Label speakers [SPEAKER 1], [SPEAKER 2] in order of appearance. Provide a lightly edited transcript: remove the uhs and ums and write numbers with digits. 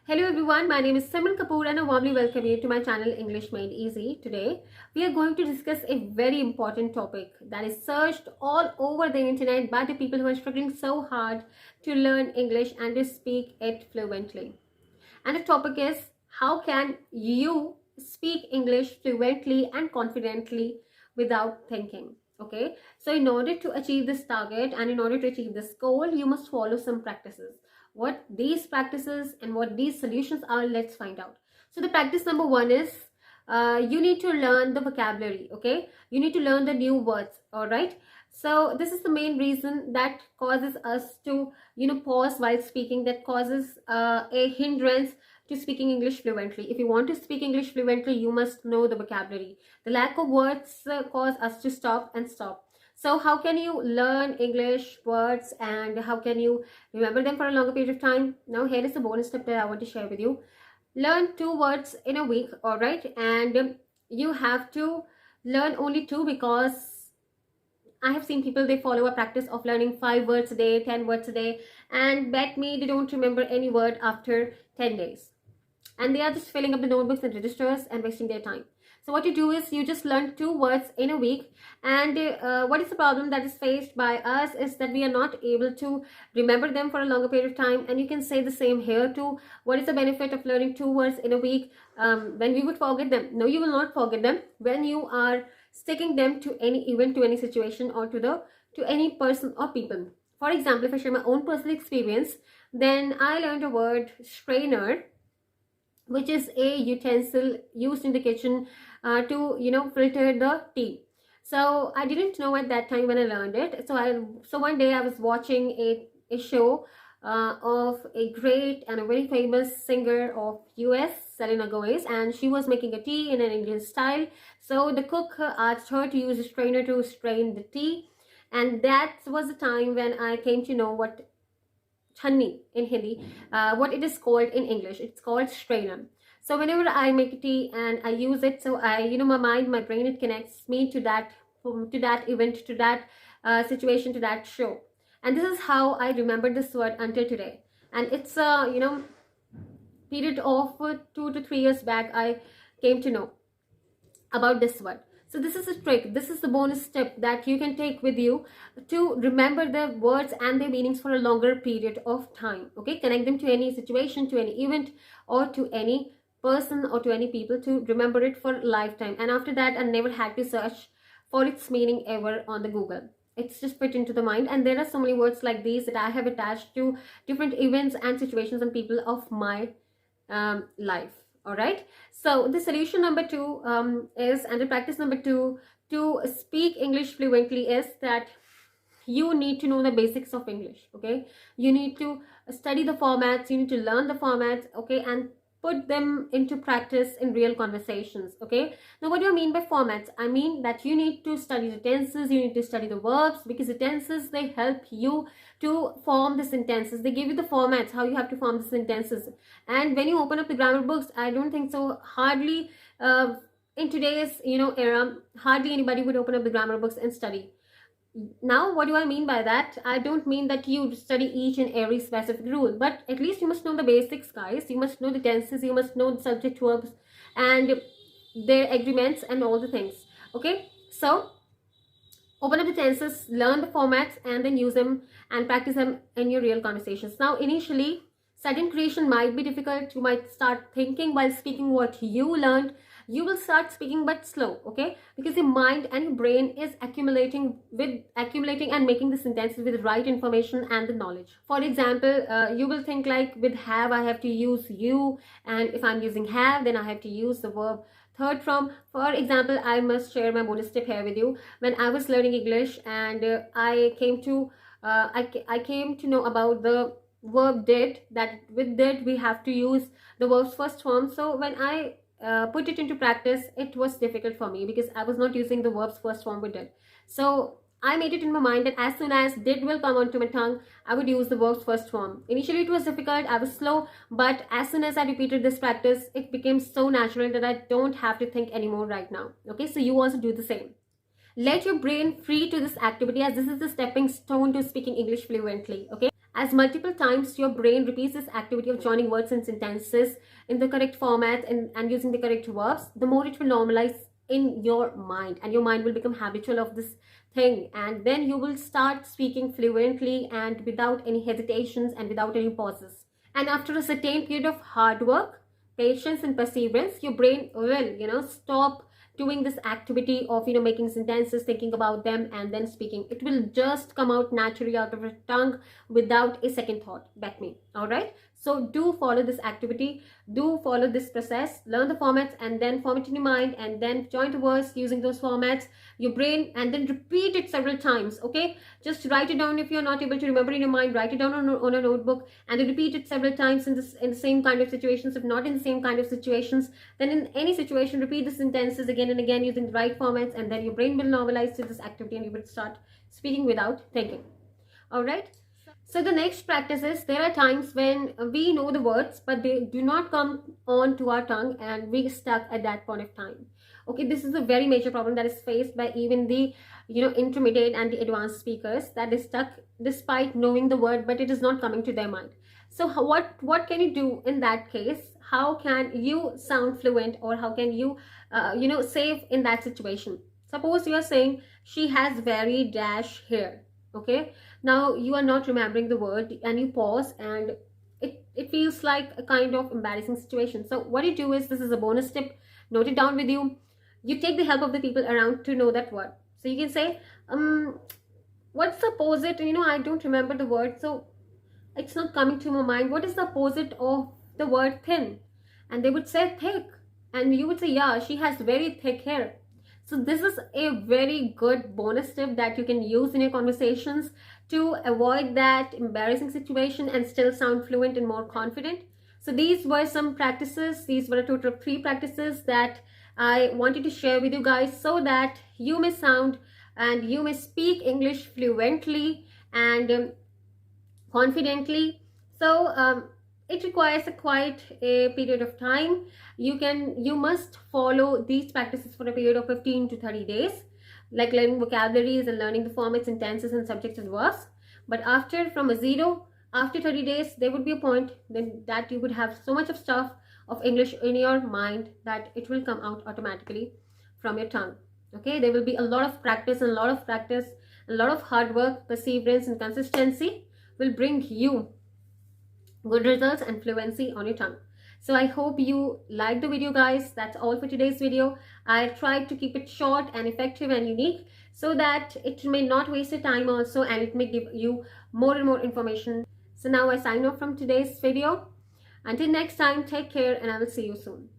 [SPEAKER 1] Hello everyone, my name is Simran Kapoor and I warmly welcome you to my channel English Made Easy. Today, we are going to discuss a very important topic that is searched all over the internet by the people who are struggling so hard to learn English and to speak it fluently. And the topic is, how can you speak English fluently and confidently without thinking? Okay, so in order to achieve this target and in order to achieve this goal, you must follow some practices. What these practices and what these solutions are, let's find out. So the practice number one is, you need to learn the vocabulary. Okay, you need to learn the new words. All right, so this is the main reason that causes us to pause while speaking, that causes a hindrance to speaking English fluently. If you want to speak English fluently, you must know the vocabulary. The lack of words cause us to stop and stop. So how can you learn English words and how can you remember them for a longer period of time? Now here is the bonus tip that I want to share with you. Learn 2 words in a week. All right, and you have to learn only 2, because I have seen people, they follow a practice of learning 5 words a day, 10 words a day, and bet me they don't remember any word after 10 days. And they are just filling up the notebooks and registers and wasting their time. So what you do is you just learn 2 words in a week. And what is the problem that is faced by us is that we are not able to remember them for a longer period of time. And you can say the same here too. What is the benefit of learning 2 words in a week when we would forget them? No, you will not forget them when you are sticking them to any event, to any situation, or to any person or people. For example, if I share my own personal experience, then I learned a word strainer, which is a utensil used in the kitchen to filter the tea. So I didn't know at that time when I learned it. So one day I was watching a show of a great and a very famous singer of US, Selena Gomez, and she was making a tea in an Indian style. So the cook asked her to use a strainer to strain the tea, and that was the time when I came to know what chhanni in Hindi, what it is called in English. It's called strainer. So whenever I make a tea and I use it, so my mind, my brain, it connects me to that event, to that situation, to that show. And this is how I remember this word until today. And it's a period of 2 to 3 years back I came to know about this word. So this is a trick, this is the bonus tip that you can take with you to remember the words and their meanings for a longer period of time. Okay, connect them to any situation, to any event, or to any person, or to any people, to remember it for a lifetime. And after that, I never had to search for its meaning ever on the Google. It's just put into the mind. And there are so many words like these that I have attached to different events and situations and people of my life. All right, so the solution number 2 is, and the practice number 2 to speak English fluently, is that you need to know the basics of English. Okay, you need to study the formats, you need to learn the formats, okay, and put them into practice in real conversations. Okay, now what do I mean by formats? I mean that you need to study the tenses, you need to study the verbs, because the tenses, they help you to form the sentences. They give you the formats, how you have to form the sentences. And when you open up the grammar books, I don't think so, hardly in today's era, hardly anybody would open up the grammar books and study. Now what do I mean by that? I don't mean that you study each and every specific rule, but at least you must know the basics, guys. You must know the tenses, you must know the subject verbs and their agreements and all the things. Okay, so open up the tenses, learn the formats, and then use them and practice them in your real conversations. Now initially, sudden creation might be difficult. You might start thinking while speaking what you learned. You will start speaking but slow, okay, because your mind and your brain is accumulating and making the sentences with the right information and the knowledge. For example, you will think like, with have I have to use you, and if I'm using have, then I have to use the verb third form. For example, I must share my bonus tip here with you. When I was learning English and I came to know about the verb did, that with did we have to use the verb's first form. So when I put it into practice, it was difficult for me because I was not using the verb's first form with did. So I made it in my mind that as soon as did will come onto my tongue, I would use the verb's first form. Initially it was difficult, I was slow, but as soon as I repeated this practice, it became so natural that I don't have to think anymore right now. Okay, so you also do the same. Let your brain free to this activity, as this is the stepping stone to speaking English fluently. Okay, As multiple times your brain repeats this activity of joining words and sentences in the correct format and using the correct verbs, the more it will normalize in your mind, and your mind will become habitual of this thing, and then you will start speaking fluently and without any hesitations and without any pauses. And after a certain period of hard work, patience and perseverance, your brain will stop doing this activity of making sentences, thinking about them and then speaking. It will just come out naturally out of your tongue without a second thought. Bet me. All right, so do follow this activity, do follow this process, learn the formats and then form it in your mind, and then join the words using those formats, your brain, and then repeat it several times. Okay, just write it down. If you're not able to remember in your mind, write it down on a notebook and then repeat it several times in the same kind of situations. If not in the same kind of situations, then in any situation repeat the sentences again and again using the right formats, and then your brain will normalize to this activity and you will start speaking without thinking. All right, so the next practice is, there are times when we know the words but they do not come on to our tongue and we stuck at that point of time. Okay, this is a very major problem that is faced by even the intermediate and the advanced speakers, that is stuck despite knowing the word but it is not coming to their mind. So what can you do in that case? How can you sound fluent, or how can you save in that situation? Suppose you are saying she has very dash hair. Okay, now you are not remembering the word and you pause, and it feels like a kind of embarrassing situation. So what you do is, this is a bonus tip, note it down with you. You take the help of the people around to know that word. So you can say, what's the opposite? I don't remember the word, so it's not coming to my mind. What is the opposite of the word thin? And they would say thick, and you would say, yeah, she has very thick hair. So this is a very good bonus tip that you can use in your conversations to avoid that embarrassing situation and still sound fluent and more confident. So these were some practices. These were a total of 3 practices that I wanted to share with you guys, so that you may sound and you may speak English fluently and confidently. So it requires quite a period of time. You must follow these practices for a period of 15 to 30 days, like learning vocabularies and learning the formats and tenses and subjects and verbs. But after 30 days, there would be a point then that you would have so much of stuff of English in your mind that it will come out automatically from your tongue. Okay, there will be a lot of practice, and a lot of hard work, perseverance and consistency will bring you good results and fluency on your tongue. So I hope you like the video, guys. That's all for today's video. I tried to keep it short and effective and unique, so that it may not waste your time also, and it may give you more and more information. So now I sign off from today's video. Until next time, take care, and I will see you soon.